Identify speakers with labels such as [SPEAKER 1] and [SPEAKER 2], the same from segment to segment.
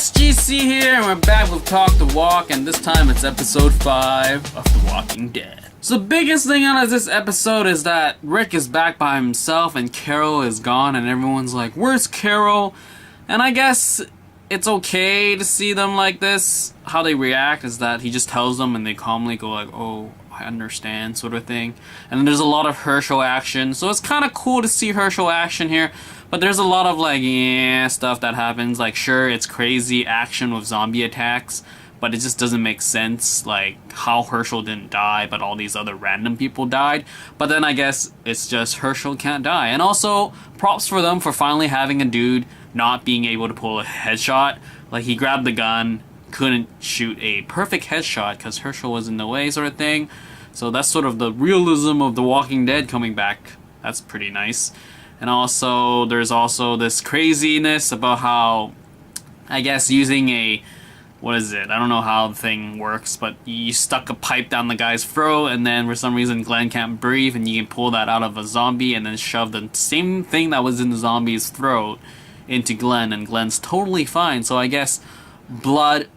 [SPEAKER 1] SGC here, and we're back with Talk the Walk, and this time it's episode 5 of The Walking Dead. So the biggest thing out of this episode is that Rick is back by himself and Carol is gone, and everyone's like, where's Carol? And I guess it's okay to see them like this. How they react is that he just tells them and they calmly go like, oh, I understand, sort of thing. And then there's a lot of Hershel action, so it's kind of cool to see Hershel action here. But there's a lot of like, stuff that happens. Like, sure, it's crazy action with zombie attacks, but it just doesn't make sense, like how Hershel didn't die, but all these other random people died. But then I guess it's just Hershel can't die. And also, props for them for finally having a dude not being able to pull a headshot. Like, he grabbed the gun, couldn't shoot a perfect headshot because Hershel was in the way, sort of thing. So that's sort of the realism of The Walking Dead coming back. That's pretty nice. And also, there's also this craziness about how, I guess, using a, what is it? I don't know how the thing works, but you stuck a pipe down the guy's throat, and then for some reason Glenn can't breathe, and you can pull that out of a zombie, and then shove the same thing that was in the zombie's throat into Glenn, and Glenn's totally fine. So I guess blood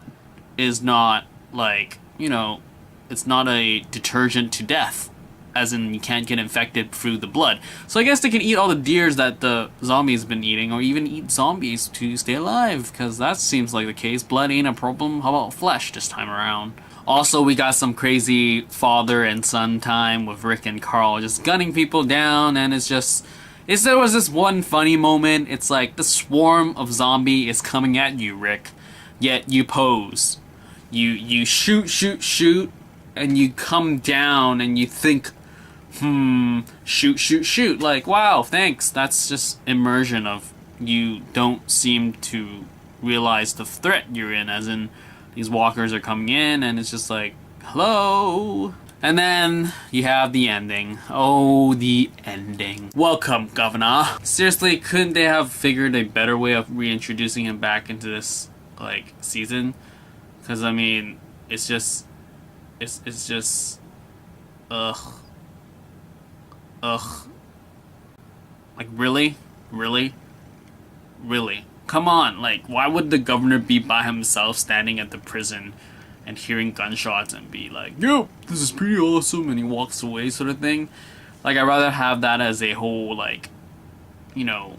[SPEAKER 1] is not, like, you know, it's not a detergent to death. As in, you can't get infected through the blood. So I guess they can eat all the deers that the zombies been eating, or even eat zombies to stay alive, because that seems like the case. Blood ain't a problem. How about flesh this time around? Also, we got some crazy father and son time with Rick and Carl just gunning people down, and it's just... there was this one funny moment. It's like, the swarm of zombie is coming at you, Rick, yet you pose. You shoot, and you come down and you think, shoot. Like, wow, thanks. That's just immersion of you don't seem to realize the threat you're in, as in these walkers are coming in and it's just like, hello. And then you have the ending. Oh, the ending. Welcome, Governor. Seriously, couldn't they have figured a better way of reintroducing him back into this, like, season? Because, I mean, it's just, ugh. Like, really? Come on, like, why would the governor be by himself standing at the prison and hearing gunshots and be like, yo, this is pretty awesome, and he walks away, sort of thing? Like, I'd rather have that as a whole, like, you know,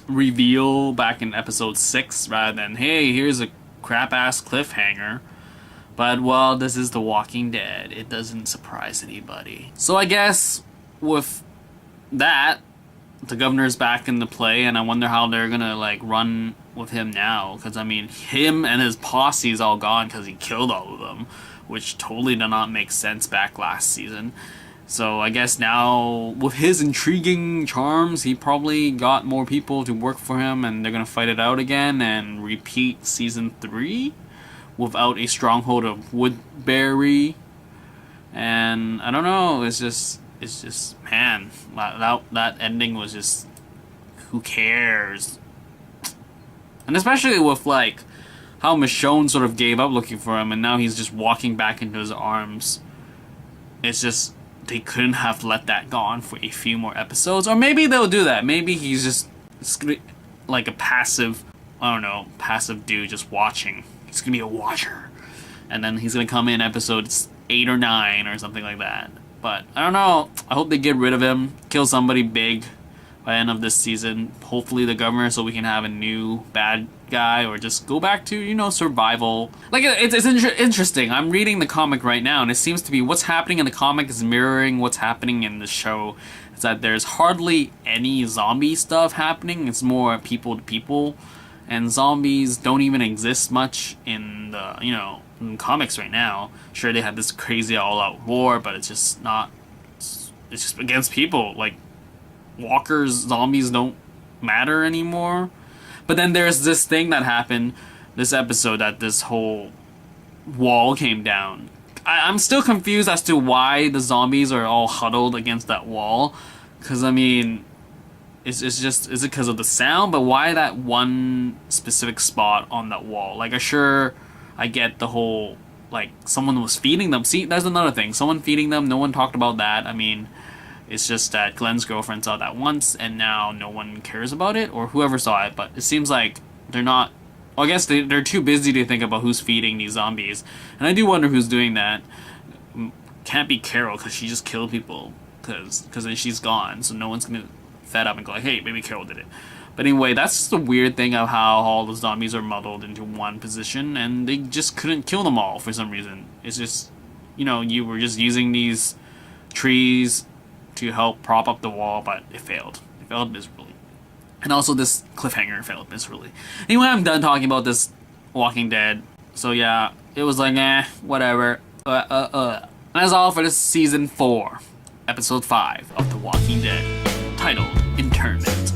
[SPEAKER 1] reveal back in episode 6, rather than, hey, here's a crap-ass cliffhanger. But, well, this is The Walking Dead. It doesn't surprise anybody. So I guess with that, the governor's back in the play, and I wonder how they're gonna, like, run with him now. Because, I mean, him and his posse's all gone because he killed all of them, which totally did not make sense back last season. So I guess now, with his intriguing charms, he probably got more people to work for him, and they're gonna fight it out again and repeat season 3 without a stronghold of Woodbury. And I don't know, it's just, man, that ending was just, who cares? And especially with, like, how Michonne sort of gave up looking for him, and now he's just walking back into his arms. It's just, they couldn't have let that go on for a few more episodes. Or maybe they'll do that. Maybe he's just, like a passive, I don't know, passive dude just watching. He's gonna be a watcher. And then he's gonna come in episodes 8 or 9 or something like that. But, I don't know. I hope they get rid of him. Kill somebody big by the end of this season. Hopefully the governor, so we can have a new bad guy. Or just go back to, you know, survival. Like, it's interesting. I'm reading the comic right now, and it seems to be what's happening in the comic is mirroring what's happening in the show. It's that there's hardly any zombie stuff happening. It's more people to people. And zombies don't even exist much in the, you know, in comics right now. Sure, they had this crazy all-out war, but it's just not, it's just against people. Like, walkers, zombies don't matter anymore. But then there's this thing that happened this episode, that this whole wall came down. I'm still confused as to why the zombies are all huddled against that wall. Because, I mean, it's just, is it because of the sound? But why that one specific spot on that wall? Like, I get the whole, like, someone was feeding them. See, that's another thing. Someone feeding them, no one talked about that. I mean, it's just that Glenn's girlfriend saw that once, and now no one cares about it, or whoever saw it. But it seems like they're not Well, I guess they're too busy to think about who's feeding these zombies. And I do wonder who's doing that. Can't be Carol, because she just killed people. Because then she's gone, so no one's going to fed up and go like, hey, maybe Carol did it. But anyway, that's just the weird thing of how all the zombies are muddled into one position, and they just couldn't kill them all for some reason. It's just, you were just using these trees to help prop up the wall, but it failed. It failed miserably. And also this cliffhanger failed miserably. Anyway, I'm done talking about this Walking Dead. So yeah, it was like, whatever. And that's all for this season 4, episode 5 of The Walking Dead, titled Internment.